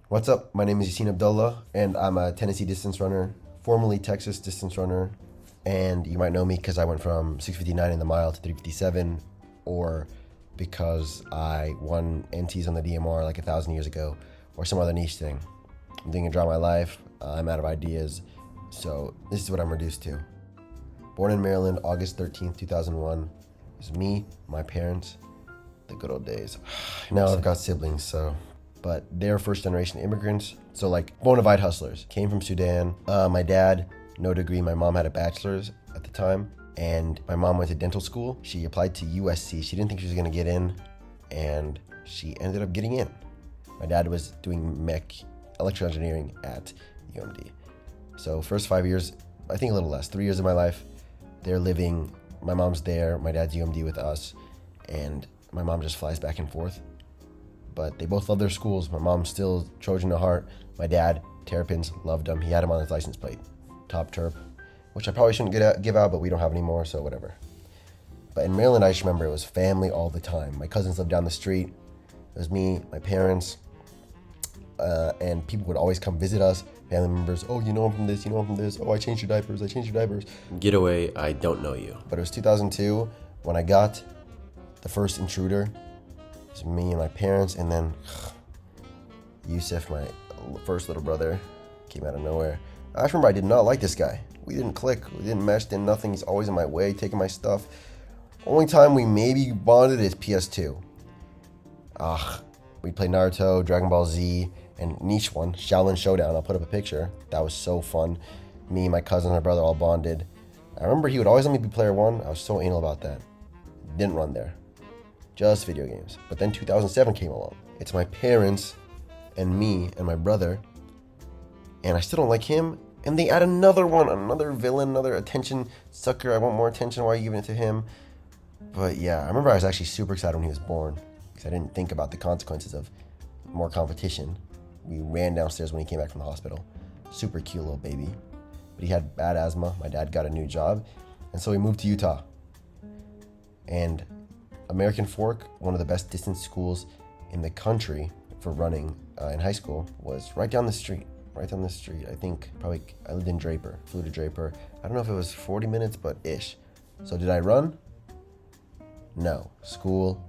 What's up? My name is Yaseen Abdalla, and I'm a Tennessee distance runner, formerly Texas distance runner. And you might know me because I went from 6:59 in the mile to 3:57, or because I won NTs on the DMR like 1,000 years ago, or some other niche thing. I'm doing a draw my life. I'm out of ideas, so this is what I'm reduced to. Born in Maryland, August 13th, 2001. It was me, my parents, the good old days. Now I've got siblings, but they're first generation immigrants, so like bona fide hustlers. Came from Sudan. My dad, no degree. My mom had a bachelor's at the time, and my mom went to dental school. She applied to USC. She didn't think she was gonna get in, and she ended up getting in. My dad was doing electrical engineering at UMD. So first 5 years, I think a little less, 3 years of my life, they're living, my mom's there, my dad's UMD with us, and my mom just flies back and forth. But they both love their schools. My mom's still Trojan at heart. My dad, Terrapins, loved him. He had him on his license plate. Top Terp, which I probably shouldn't give out, but we don't have anymore, so whatever. But in Maryland, I just remember it was family all the time. My cousins lived down the street. It was me, my parents, and people would always come visit us. Family members, oh, you know him from this, you know him from this. Oh, I changed your diapers. Get away, I don't know you. But it was 2002 when I got the first intruder. It was me and my parents, and then Yusuf, my first little brother, came out of nowhere. I just remember I did not like this guy. We didn't click, we didn't mesh, did nothing. He's always in my way, taking my stuff. Only time we maybe bonded is PS2. We'd play Naruto, Dragon Ball Z, and niche one, Shaolin Showdown. I'll put up a picture. That was so fun. Me, my cousin, my brother all bonded. I remember he would always let me be player one. I was so anal about that. Didn't run there. Just video games. But then 2007 came along. It's my parents and me and my brother, and I still don't like him. And they add another one, another villain, another attention sucker. I want more attention. Why are you giving it to him? But yeah, I remember I was actually super excited when he was born because I didn't think about the consequences of more competition. We ran downstairs when he came back from the hospital. Super cute little baby. But he had bad asthma. My dad got a new job, and so we moved to Utah. And American Fork, one of the best distance schools in the country for running in high school, was right down the street. I think probably I lived in Draper, flew to Draper. I don't know if it was 40 minutes, but ish. So did I run? No. School,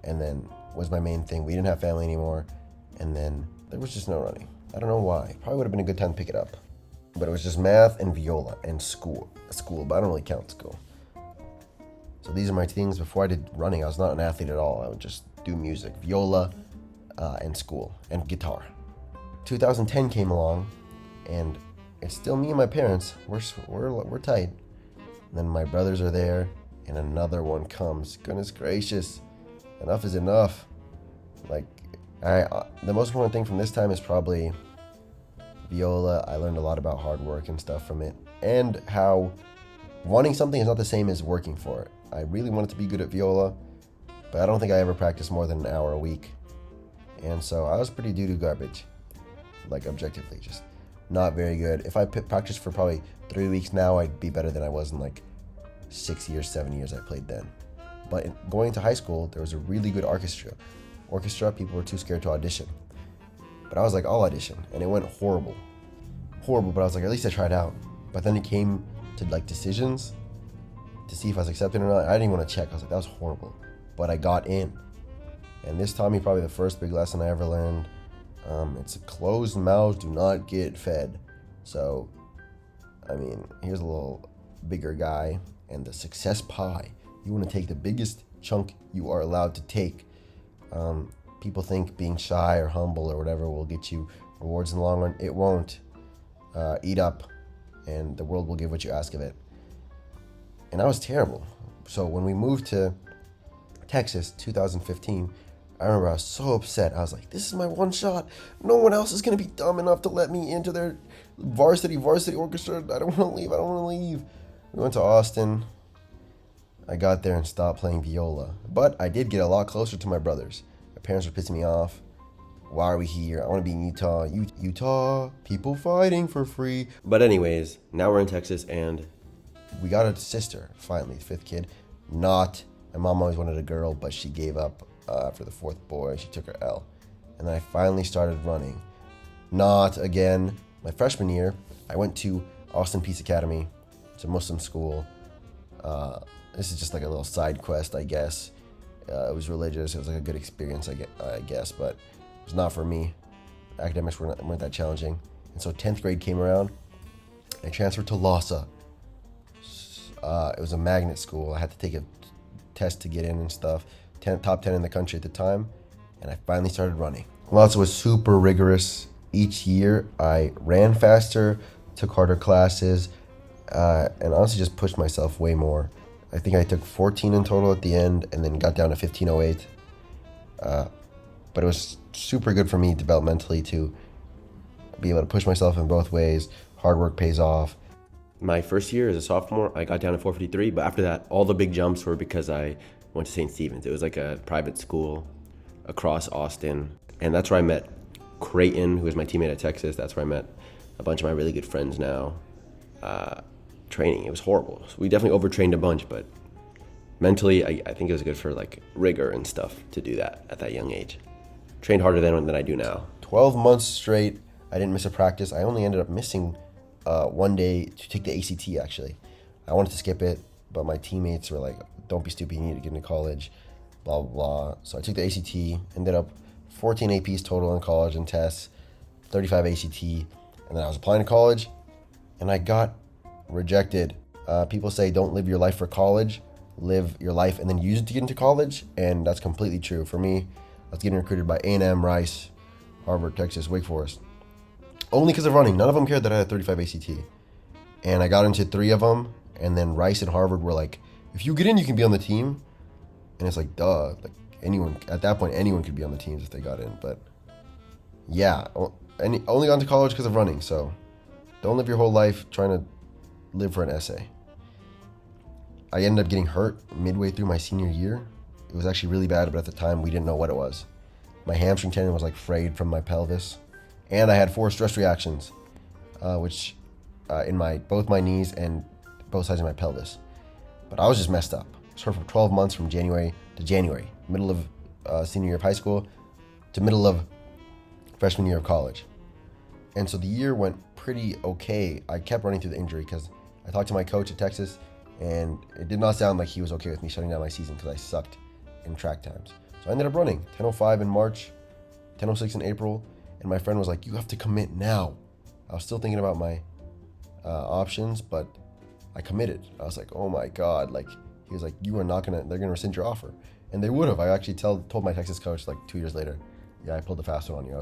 and then was my main thing. We didn't have family anymore, and then there was just no running. I don't know why. Probably would have been a good time to pick it up. But it was just math and viola and school, but I don't really count school. So these are my things. Before I did running, I was not an athlete at all. I would just do music, viola, and school, and guitar. 2010 came along, and it's still me and my parents. We're tight. And then my brothers are there, and another one comes. Goodness gracious, enough is enough. Like, the most important thing from this time is probably viola. I learned a lot about hard work and stuff from it, and how wanting something is not the same as working for it. I really wanted to be good at viola, but I don't think I ever practiced more than an hour a week. And so I was pretty doo-doo garbage, like objectively, just not very good. If I practiced for probably 3 weeks now, I'd be better than I was in like 6 years, 7 years I played then. But going to high school, there was a really good orchestra. People were too scared to audition. But I was like, I'll audition, and it went horrible, but I was like, at least I tried out. But then it came to like decisions, to see if I was accepted or not. I didn't even want to check. I was like, that was horrible. But I got in. And this taught me probably the first big lesson I ever learned. It's a closed mouths do not get fed. So, I mean, here's a little bigger guy and the success pie. You want to take the biggest chunk you are allowed to take. People think being shy or humble or whatever will get you rewards in the long run. It won't. Eat up, and the world will give what you ask of it. And I was terrible. So when we moved to Texas, 2015, I remember I was so upset. I was like, this is my one shot. No one else is going to be dumb enough to let me into their varsity orchestra. I don't want to leave. We went to Austin. I got there and stopped playing viola. But I did get a lot closer to my brothers. My parents were pissing me off. Why are we here? I want to be in Utah. Utah, people fighting for free. But anyways, now we're in Texas, and we got a sister, finally, fifth kid. My mom always wanted a girl, but she gave up after the fourth boy. She took her L. And then I finally started running. Not again. My freshman year, I went to Austin Peace Academy. It's a Muslim school. This is just like a little side quest, I guess. It was religious. It was like a good experience, I guess, but it was not for me. Academics weren't that challenging. And so 10th grade came around. I transferred to Lhasa. It was a magnet school. I had to take a test to get in and stuff. Top 10 in the country at the time. And I finally started running. Lhasa was super rigorous. Each year I ran faster, took harder classes, and honestly just pushed myself way more. I think I took 14 in total at the end and then got down to 15:08. But it was super good for me developmentally to be able to push myself in both ways. Hard work pays off. My first year as a sophomore, I got down to 4:53, but after that, all the big jumps were because I went to St. Stephen's. It was like a private school across Austin, and that's where I met Creighton, who was my teammate at Texas. That's where I met a bunch of my really good friends now. Training, it was horrible. So we definitely overtrained a bunch, but mentally, I think it was good for like rigor and stuff to do that at that young age. Trained harder than I do now. 12 months straight, I didn't miss a practice. I only ended up missing one day to take the ACT, actually. I wanted to skip it, but my teammates were like, don't be stupid, you need to get into college, blah, blah, blah. So I took the ACT, ended up 14 APs total in college and tests, 35 ACT, and then I was applying to college, and I got rejected. People say don't live your life for college, live your life and then use it to get into college, and that's completely true. For me, I was getting recruited by A&M, Rice, Harvard, Texas, Wake Forest. Only because of running. None of them cared that I had 35 ACT. And I got into 3 of them, and then Rice and Harvard were like, if you get in, you can be on the team. And it's like, duh. Like anyone, at that point, anyone could be on the teams if they got in. But yeah, only got into college because of running. So don't live your whole life trying to live for an essay. I ended up getting hurt midway through my senior year. It was actually really bad, but at the time we didn't know what it was. My hamstring tendon was like frayed from my pelvis, and I had 4 stress reactions, which in both my knees and both sides of my pelvis. But I was just messed up. I was hurt for 12 months from January to January, middle of senior year of high school to middle of freshman year of college. And so the year went pretty okay. I kept running through the injury because I talked to my coach at Texas, and it did not sound like he was okay with me shutting down my season because I sucked in track times. So I ended up running 10:05 in March, 10:06 in April, and my friend was like, you have to commit now. I was still thinking about my options, but I committed. I was like, oh my God. Like, he was like, they're gonna rescind your offer. And they would have. I actually told my Texas coach like 2 years later, yeah, I pulled the fast one on you.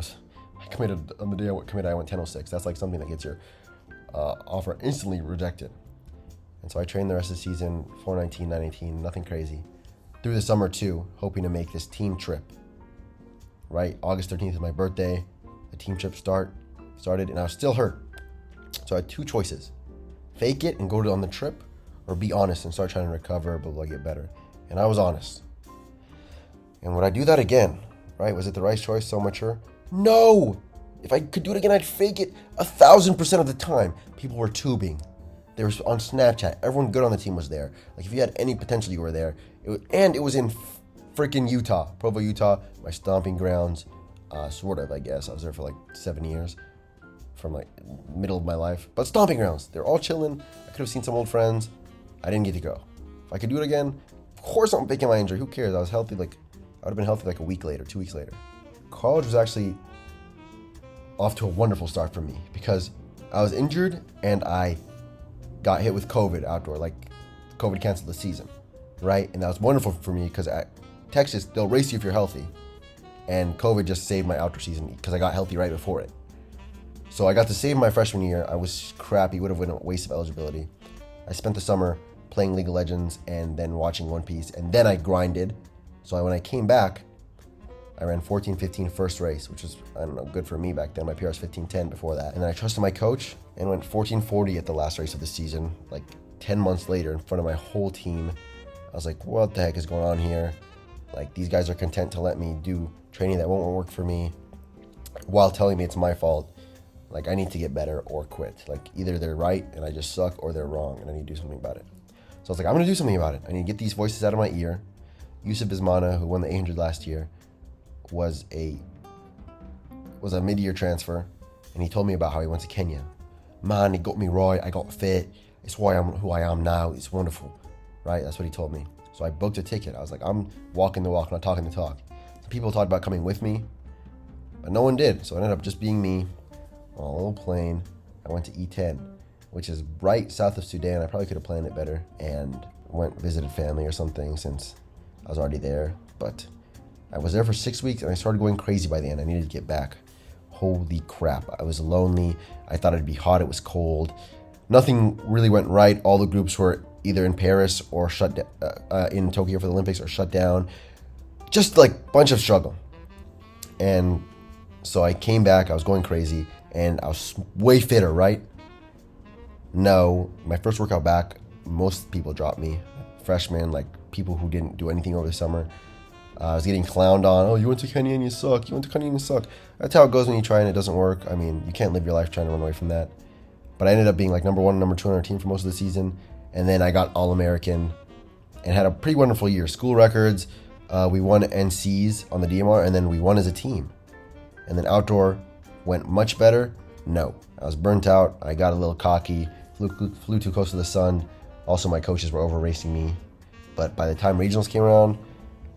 I committed on the day I committed, I went 10:06. That's like something that gets your offer instantly rejected. And so I trained the rest of the season, 4:19, 9:18, nothing crazy. Through the summer too, hoping to make this team trip. Right, August 13th is my birthday. The team trip started, and I was still hurt. So I had 2 choices: fake it and go on the trip, or be honest and start trying to recover, but get better. And I was honest. And would I do that again? Right? Was it the right choice? So mature? No! If I could do it again, I'd fake it 1,000% of the time. People were tubing. They were on Snapchat. Everyone good on the team was there. Like, if you had any potential, you were there. And it was in freaking Utah, Provo, Utah, my stomping grounds. Sort of, I guess. I was there for like 7 years, from like middle of my life. But stomping grounds. They're all chilling. I could have seen some old friends. I didn't get to go. If I could do it again, of course I'm faking my injury. Who cares? I was healthy. Like, I would have been healthy like a week later, 2 weeks later. College was actually off to a wonderful start for me because I was injured and I got hit with COVID outdoor. Like, COVID canceled the season, right? And that was wonderful for me because at Texas, they'll race you if you're healthy. And COVID just saved my outdoor season because I got healthy right before it. So I got to save my freshman year. I was crappy, would have been a waste of eligibility. I spent the summer playing League of Legends and then watching One Piece, and then I grinded. So when I came back, I ran 14:15 first race, which was, I don't know, good for me back then. My PR was 15:10 before that. And then I trusted my coach and went 14:40 at the last race of the season, like 10 months later in front of my whole team. I was like, what the heck is going on here? Like, these guys are content to let me do training that won't work for me while telling me it's my fault. Like, I need to get better or quit. Like, either they're right and I just suck, or they're wrong and I need to do something about it. So I was like, I'm going to do something about it. I need to get these voices out of my ear. Yusuf Bismana, who won the 800 last year, was a mid-year transfer. and he told me about how he went to Kenya. Man, it got me right. I got fit. It's why I'm who I am now. It's wonderful, right? That's what he told me. So I booked a ticket. I was like, I'm walking the walk, not talking the talk. People talked about coming with me, but no one did. So it ended up just being me on a little plane. I went to E10, which is right south of Sudan. I probably could have planned it better and visited family or something since I was already there. But I was there for 6 weeks and I started going crazy by the end. I needed to get back. Holy crap. I was lonely. I thought it'd be hot. It was cold. Nothing really went right. All the groups were either in Paris or in Tokyo for the Olympics or shut down. Just like bunch of struggle. And so I came back. I was going crazy and I was way fitter, right? No, my first workout back, most people dropped me. Freshmen, like people who didn't do anything over the summer. I was getting clowned on. Oh, you went to Kenya and you suck. You went to Kenya and you suck. That's how it goes when you try and it doesn't work. I mean, you can't live your life trying to run away from that. But I ended up being like number 1 and number 2 on our team for most of the season. And then I got All-American and had a pretty wonderful year. School records, we won NCs on the DMR, and then we won as a team. And then outdoor went much better. No, I was burnt out. I got a little cocky, flew too close to the sun. Also, my coaches were over racing me. But by the time regionals came around,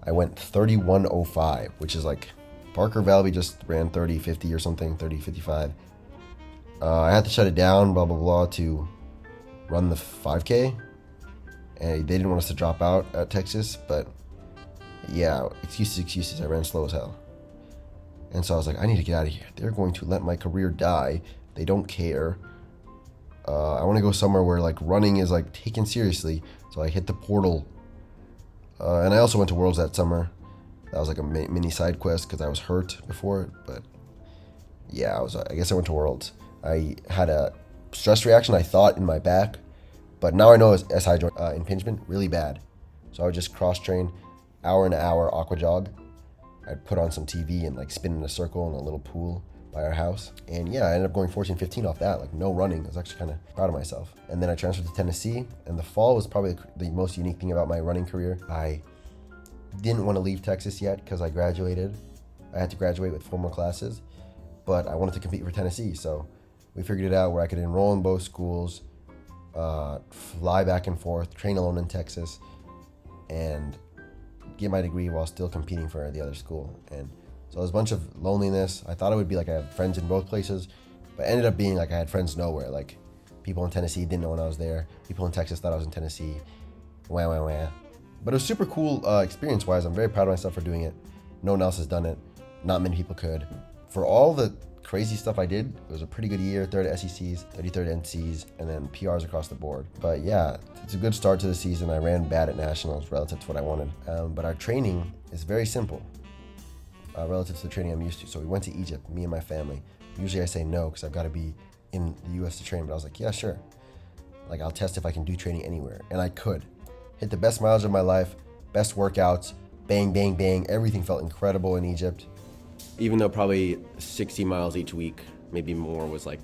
I went 31:05, which is like Parker Valby just ran 30:50 or something, 30:55. I had to shut it down, blah, blah, blah, to run the 5K. And they didn't want us to drop out at Texas, but yeah, excuses. I ran slow as hell. And so I was like, I need to get out of here. They're going to let my career die. They don't care. I want to go somewhere where like running is like taken seriously. So I hit the portal. And I also went to Worlds that summer. That was like a mini side quest because I was hurt before it. But yeah, I guess I went to Worlds. I had a stress reaction, I thought, in my back. But now I know it's SI joint impingement, really bad. So I would just cross train, hour and an hour aqua jog. I'd put on some TV and like spin in a circle in a little pool by our house. And yeah, I ended up going 14-15 off that, like no running. I was actually kind of proud of myself. And then I transferred to Tennessee, and the fall was probably the most unique thing about my running career. I didn't want to leave Texas yet because I graduated. I had to graduate with 4 more classes, but I wanted to compete for Tennessee. So we figured it out where I could enroll in both schools, fly back and forth, train alone in Texas, and get my degree while still competing for the other school. And so it was a bunch of loneliness. I thought it would be like I had friends in both places, but it ended up being like I had friends nowhere. Like people in Tennessee didn't know when I was there. People in Texas thought I was in Tennessee. Wah, wah, wah. But it was super cool experience-wise. I'm very proud of myself for doing it. No one else has done it. Not many people could. For all the crazy stuff I did, it was a pretty good year. 3rd at SECs, 33rd NCs, and then PRs across the board. But yeah, it's a good start to the season. I ran bad at nationals relative to what I wanted. But our training is very simple relative to the training I'm used to. So we went to Egypt, me and my family. Usually I say no because I've got to be in the US to train, but I was like, yeah, sure. Like I'll test if I can do training anywhere. And I could. Hit the best mileage of my life, best workouts, bang, bang, bang. Everything felt incredible in Egypt. Even though probably 60 miles each week, maybe more, was like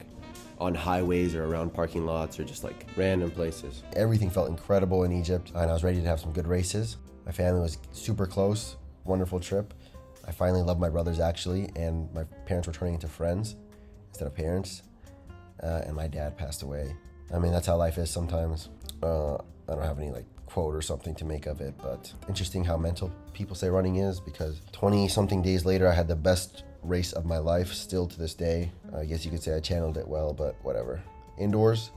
on highways or around parking lots or just like random places. Everything felt incredible in Egypt, and I was ready to have some good races. My family was super close, wonderful trip. I finally loved my brothers actually, and my parents were turning into friends instead of parents, and my dad passed away. I mean, that's how life is sometimes. I don't have any like quote or something to make of it, but interesting how mental people say running is, because 20 something days later I had the best race of my life still to this day. I guess you could say I channeled it well, but whatever. Indoors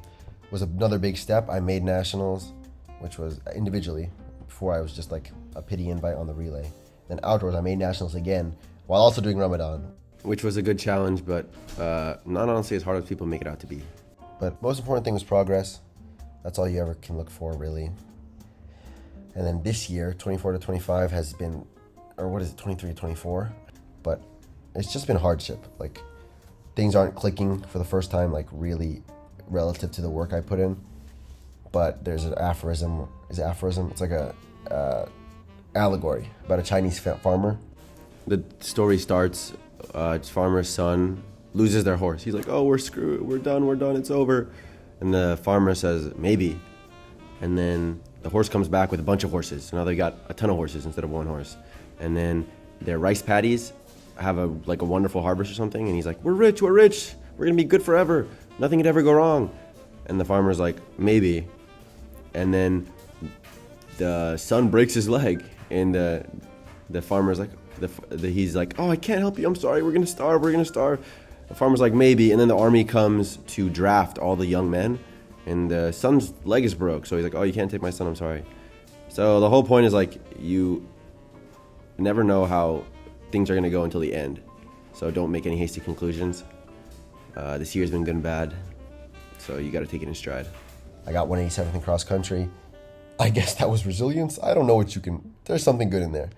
was another big step. I made nationals, which was individually. Before I was just like a pity invite on the relay. Then outdoors I made nationals again while also doing Ramadan, which was a good challenge, but not honestly as hard as people make it out to be. But most important thing was progress. That's all you ever can look for, really. And then this year, 24 to 25 has been, or what is it, 23 to 24? But it's just been hardship. Like, things aren't clicking for the first time, like really relative to the work I put in. But there's an aphorism. Is it aphorism? It's like a allegory about a Chinese farmer. The story starts, farmer's son loses their horse. He's like, oh, we're screwed. We're done. It's over. And the farmer says, maybe. And then the horse comes back with a bunch of horses. So now they got a ton of horses instead of one horse. And then their rice paddies have a wonderful harvest or something. And he's like, we're rich. we're gonna be good forever. Nothing could ever go wrong. And the farmer's like, maybe. And then the son breaks his leg, and the farmer's like, he's like, oh, I can't help you. I'm sorry. We're gonna starve. We're gonna starve. The farmer's like, maybe. And then the army comes to draft all the young men, and the son's leg is broke. So he's like, oh, you can't take my son. I'm sorry. So the whole point is like, you never know how things are going to go until the end. So don't make any hasty conclusions. This year's been good and bad. So you got to take it in stride. I got 187th in cross country. I guess that was resilience. I don't know what there's something good in there.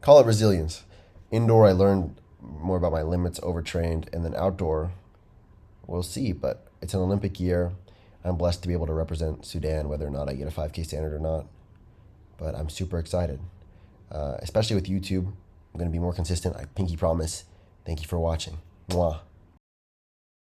Call it resilience. Indoor, I learned more about my limits, overtrained, and then outdoor, we'll see. But it's an Olympic year. I'm blessed to be able to represent Sudan, whether or not I get a 5K standard or not. But I'm super excited, especially with YouTube. I'm going to be more consistent. I pinky promise. Thank you for watching. Mwah.